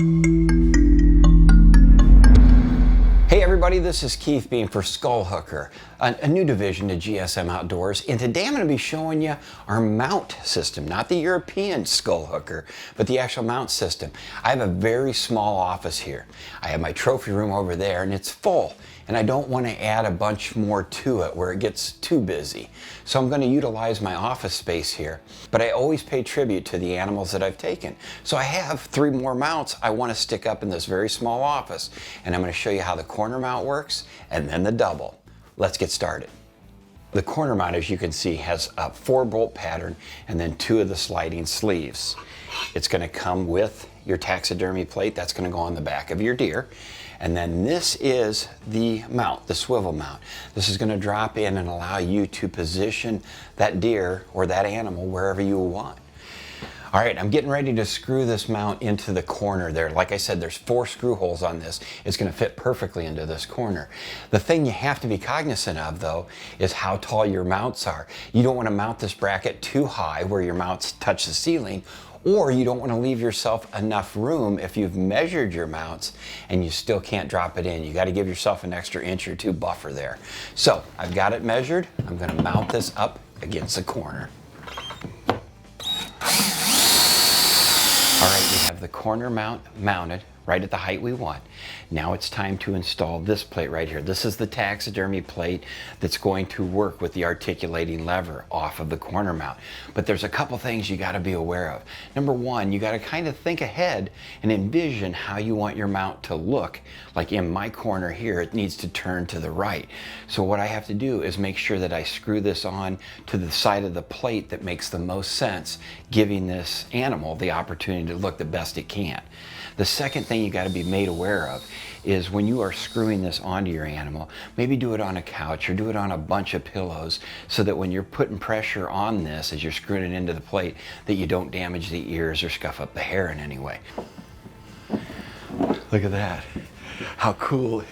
Hey everybody, this is Keith Beam for Skull Hooker, a new division to GSM Outdoors, and today I'm going to be showing you our mount system, not the European Skull Hooker, but the actual mount system. I have a very small office here. I have my trophy room over there and it's full, and I don't want to add a bunch more to it where it gets too busy. So I'm going to utilize my office space here, but I always pay tribute to the animals that I've taken. So I have 3 more mounts I want to stick up in this very small office, and I'm going to show you how the corner mount works and then the double. Let's get started. The corner mount, as you can see, has a 4-bolt pattern and then 2 of the sliding sleeves. It's going to come with your taxidermy plate. That's going to go on the back of your deer. And then this is the mount, the swivel mount. This is going to drop in and allow you to position that deer or that animal wherever you want. All right, I'm getting ready to screw this mount into the corner there. Like I said, there's 4 screw holes on this. It's going to fit perfectly into this corner. The thing you have to be cognizant of, though, is how tall your mounts are. You don't want to mount this bracket too high where your mounts touch the ceiling, or you don't want to leave yourself enough room if you've measured your mounts and you still can't drop it in. You got to give yourself an extra inch or 2 buffer there. So I've got it measured. I'm going to mount this up against the corner. All right, we have the corner mount mounted right at the height we want. Now it's time to install this plate right here. This is the taxidermy plate that's going to work with the articulating lever off of the corner mount. But there's a couple things you got to be aware of. Number one, you got to kind of think ahead and envision how you want your mount to look. Like in my corner here, it needs to turn to the right. So what I have to do is make sure that I screw this on to the side of the plate that makes the most sense, giving this animal the opportunity to look the best it can. The second thing you got to be made aware of is when you are screwing this onto your animal, maybe do it on a couch or do it on a bunch of pillows so that when you're putting pressure on this as you're screwing it into the plate, that you don't damage the ears or scuff up the hair in any way. Look at that. How cool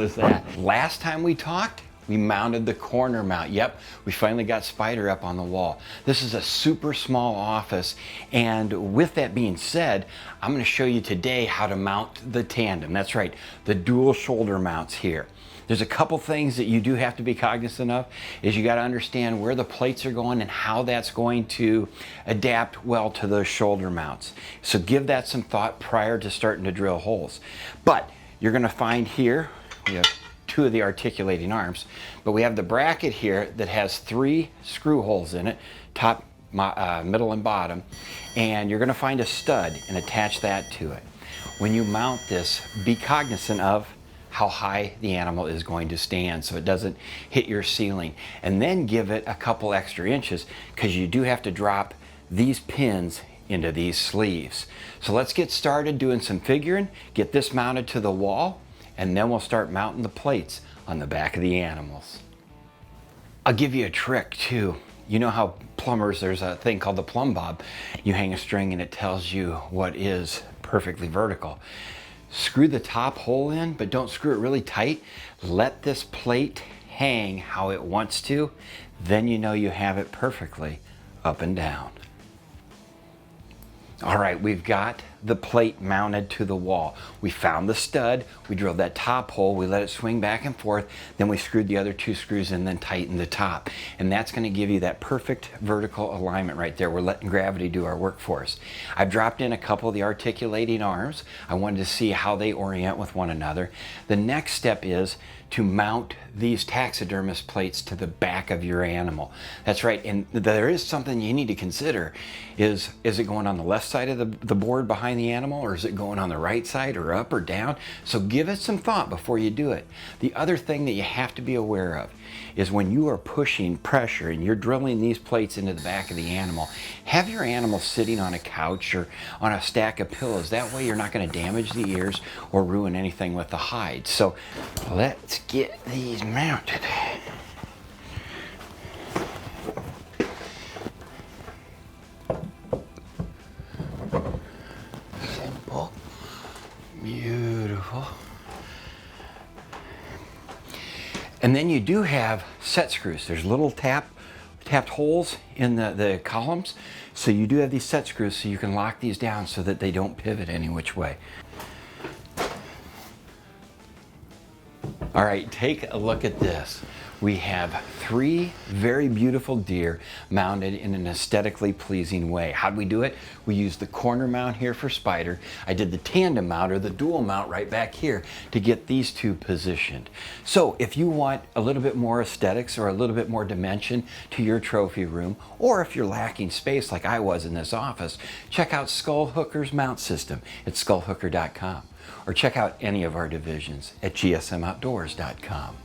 is that? Last time we talked, we mounted the corner mount. Yep, we finally got Spider up on the wall. This is a super small office, and with that being said, I'm going to show you today how to mount the tandem. That's right, the dual shoulder mounts here. There's a couple things that you do have to be cognizant of, is you got to understand where the plates are going and how that's going to adapt well to those shoulder mounts. So give that some thought prior to starting to drill holes. But you're going to find here, we have 2 of the articulating arms, but we have the bracket here that has 3 screw holes in it, top, middle, and bottom, and you're going to find a stud and attach that to it. When you mount this, be cognizant of how high the animal is going to stand so it doesn't hit your ceiling, and then give it a couple extra inches because you do have to drop these pins into these sleeves. So let's get started doing some figuring, get this mounted to the wall, and then we'll start mounting the plates on the back of the animals. I'll give you a trick too. You know how plumbers, there's a thing called the plumb bob. You hang a string and it tells you what is perfectly vertical. Screw the top hole in, but don't screw it really tight. Let this plate hang how it wants to. Then you know you have it perfectly up and down. All right, we've got the plate mounted to the wall. We found the stud, we drilled that top hole, we let it swing back and forth, then we screwed the other 2 screws in, then tightened the top. And that's going to give you that perfect vertical alignment right there. We're letting gravity do our work for us. I've dropped in a couple of the articulating arms. I wanted to see how they orient with one another. The next step is to mount these taxidermist plates to the back of your animal. That's right, and there is something you need to consider. Is it going on the left side of the board behind the animal, or is it going on the right side, or up or down? So give it some thought before you do it. The other thing that you have to be aware of is when you are pushing pressure and you're drilling these plates into the back of the animal, have your animal sitting on a couch or on a stack of pillows. That way you're not going to damage the ears or ruin anything with the hide. So let's get these mounted. Simple, beautiful. And then you do have set screws. There's little tap tapped holes in the columns. So you do have these set screws so you can lock these down so that they don't pivot any which way. All right, take a look at this. We have 3 very beautiful deer mounted in an aesthetically pleasing way. How'd we do it? We used the corner mount here for Spider. I did the tandem mount or the dual mount right back here to get these 2 positioned. So if you want a little bit more aesthetics or a little bit more dimension to your trophy room, or if you're lacking space like I was in this office, check out Skull Hooker's mount system at skullhooker.com, or check out any of our divisions at gsmoutdoors.com.